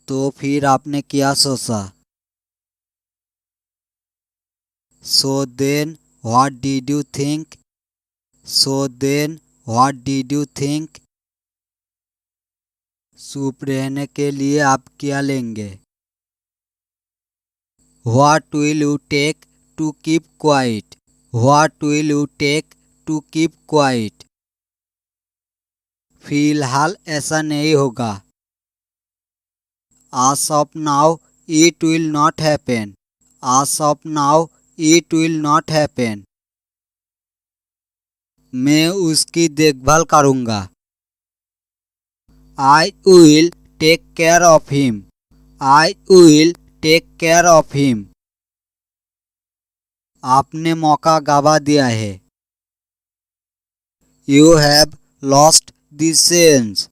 तो फिर आपने क्या सोचा? So then what did you think? So then what did you think? चुप रहने के लिए आप क्या लेंगे? What will you take to keep quiet? What will you take to keep quiet? फिलहाल ऐसा नहीं होगा। As of now it will not happen. As of now it will not happen. मैं उसकी देखभाल करूँगा। I will take care of him. I will take care of him. आपने मौका गवा दिया है। You have lost the chance.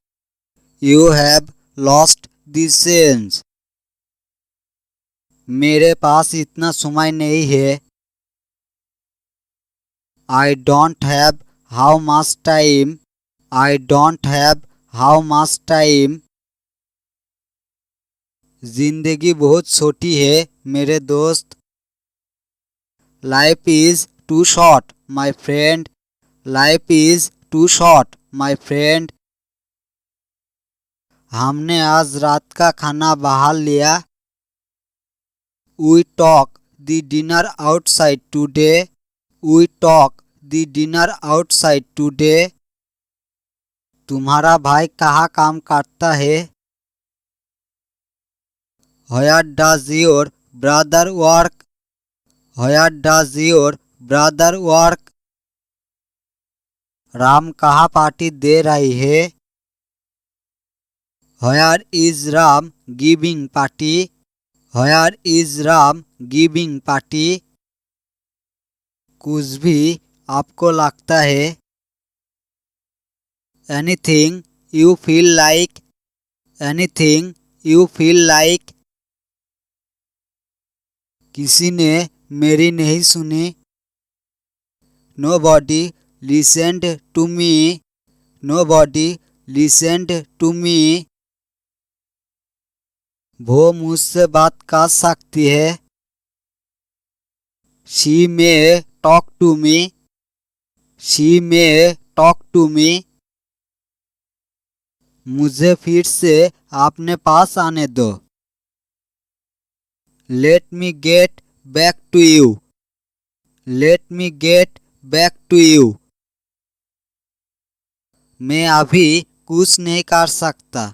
You have lost the chance. मेरे पास इतना समय नहीं है। I don't have how much time. I don't have how much time. जिंदगी बहुत छोटी है मेरे दोस्त। Life is too short, my friend. Life is too short, my friend. हमने आज रात का खाना बाहर लिया। We took the dinner outside today. We took the dinner outside today. तुम्हारा भाई कहाँ काम करता है? Where does your brother work? Where does your brother work? Ram कहाँ पार्टी दे रही है? Where is Ram giving party? Where is Ram giving party? कुछ भी आपको लगता है? Anything you feel like. Anything you feel like. किसी ने मेरी नहीं सुनी। Nobody listened to me. Nobody listened to me. वो मुझसे बात कर सकती है। She may talk to me. She may talk to me. मुझे फिर से आपने पास आने दो। Let me get back to you. Let me get back to you. मैं अभी कुछ नहीं कर सकता।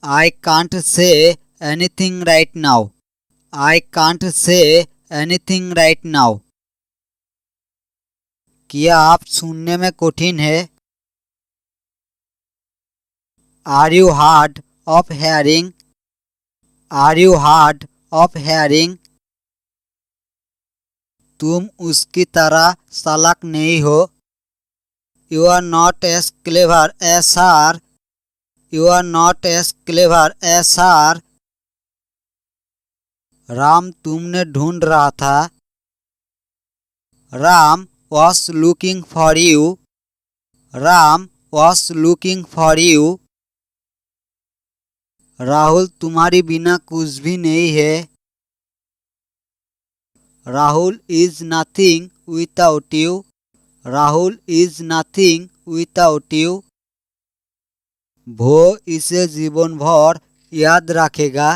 I can't say anything right now. I can't say anything right now. क्या आप सुनने में कठिन है? Are you hard of hearing? Are you hard of hearing? तुम उसकी तरह चालाक नहीं हो। You are not as clever as her. You are not as clever as her. Ram तुमने ढूंढ रहा था। Ram was looking for you. Ram was looking for you. Rahul तुम्हारी बिना कुछ भी नहीं है। Rahul is nothing without you. Rahul is nothing without you. वो इसे जीवन भर याद रखेगा।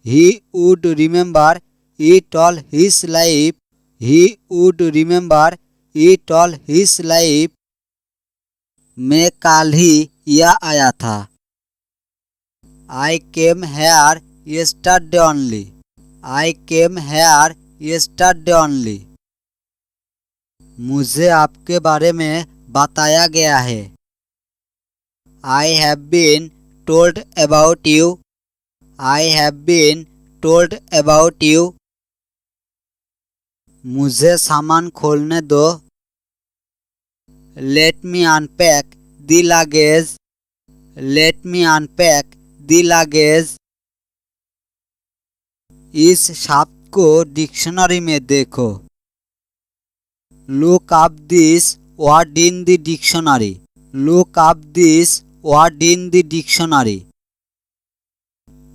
He would remember it all his life. He would remember it all his life. मैं कल ही यहाँ आया था। I came here yesterday only. I came here yesterday only. मुझे आपके बारे में बताया गया है। I have been told about you. I have been told about you. मुझे सामान खोलने दो। Let me unpack the luggage. Let me unpack the luggage. इस शब्द को डिक्शनरी में देखो। Look up this word in the dictionary. Look up this word in the dictionary.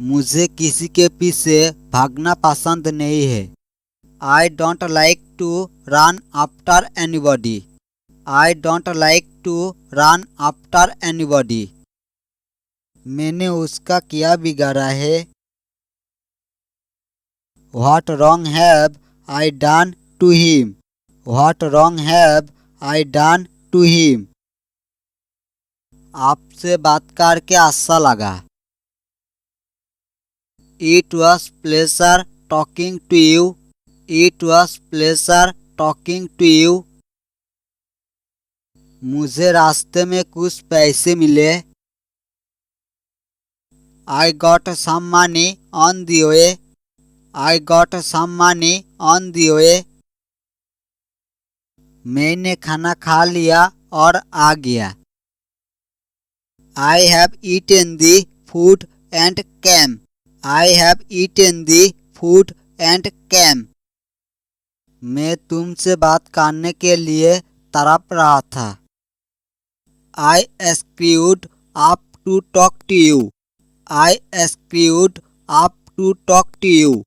मुझे किसी के पीछे भागना पसंद नहीं है। I don't like to run after anybody. I don't like to run after anybody. मैंने उसका क्या बिगाड़ा है? What wrong have I done to him? What wrong have I done to him? आपसे बात करके अच्छा लगा। It was pleasure talking to you. It was pleasure talking to you. मुझे रास्ते में कुछ पैसे मिले। I got some money on the way. I got some money on the way. मैंने खाना खा लिया और आ गया। I have eaten the food and came. I have eaten the food and came. मैं तुमसे बात करने के लिए तड़प रहा था। I screwed up to talk to you. I screwed up to talk to you.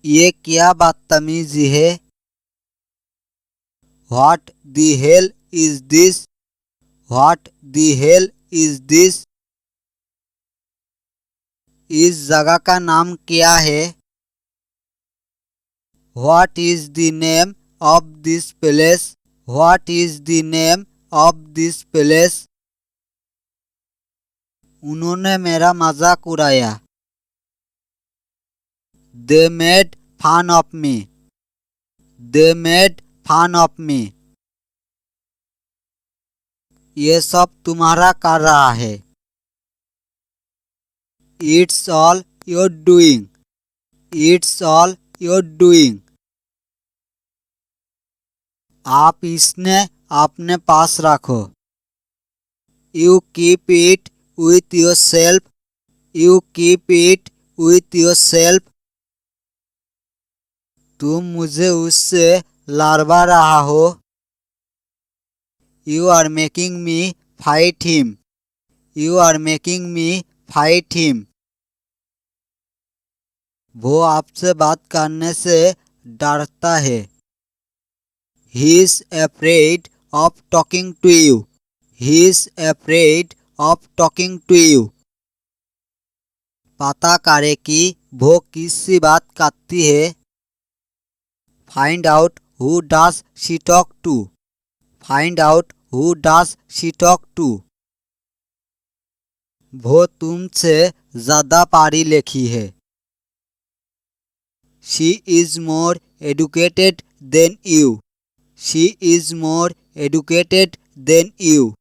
ये क्या बदतमीजी है? What the hell is this? What the hell is this? इस जगह का नाम क्या है? What is the name of this place? What is the name of this place? उन्होंने मेरा मजाक उड़ाया। They made fun of me. They made fun of me. ये सब तुम्हारा कर रहा है। It's all your doing. It's all your doing. आप इसने अपने पास रखो। You keep it with yourself. You keep it with yourself. तुम मुझे उससे लड़वा रहा हो। You are making me fight him. You are making me fight him. वो आपसे बात करने से डरता है। He is afraid of talking to you. He is afraid of talking to you. पता करे कि वो किससे बात करती है। Find out who does she talk to. Find out who does she talk to. वो तुमसे ज्यादा पढ़ी लिखी है। She is more educated than you. She is more educated than you.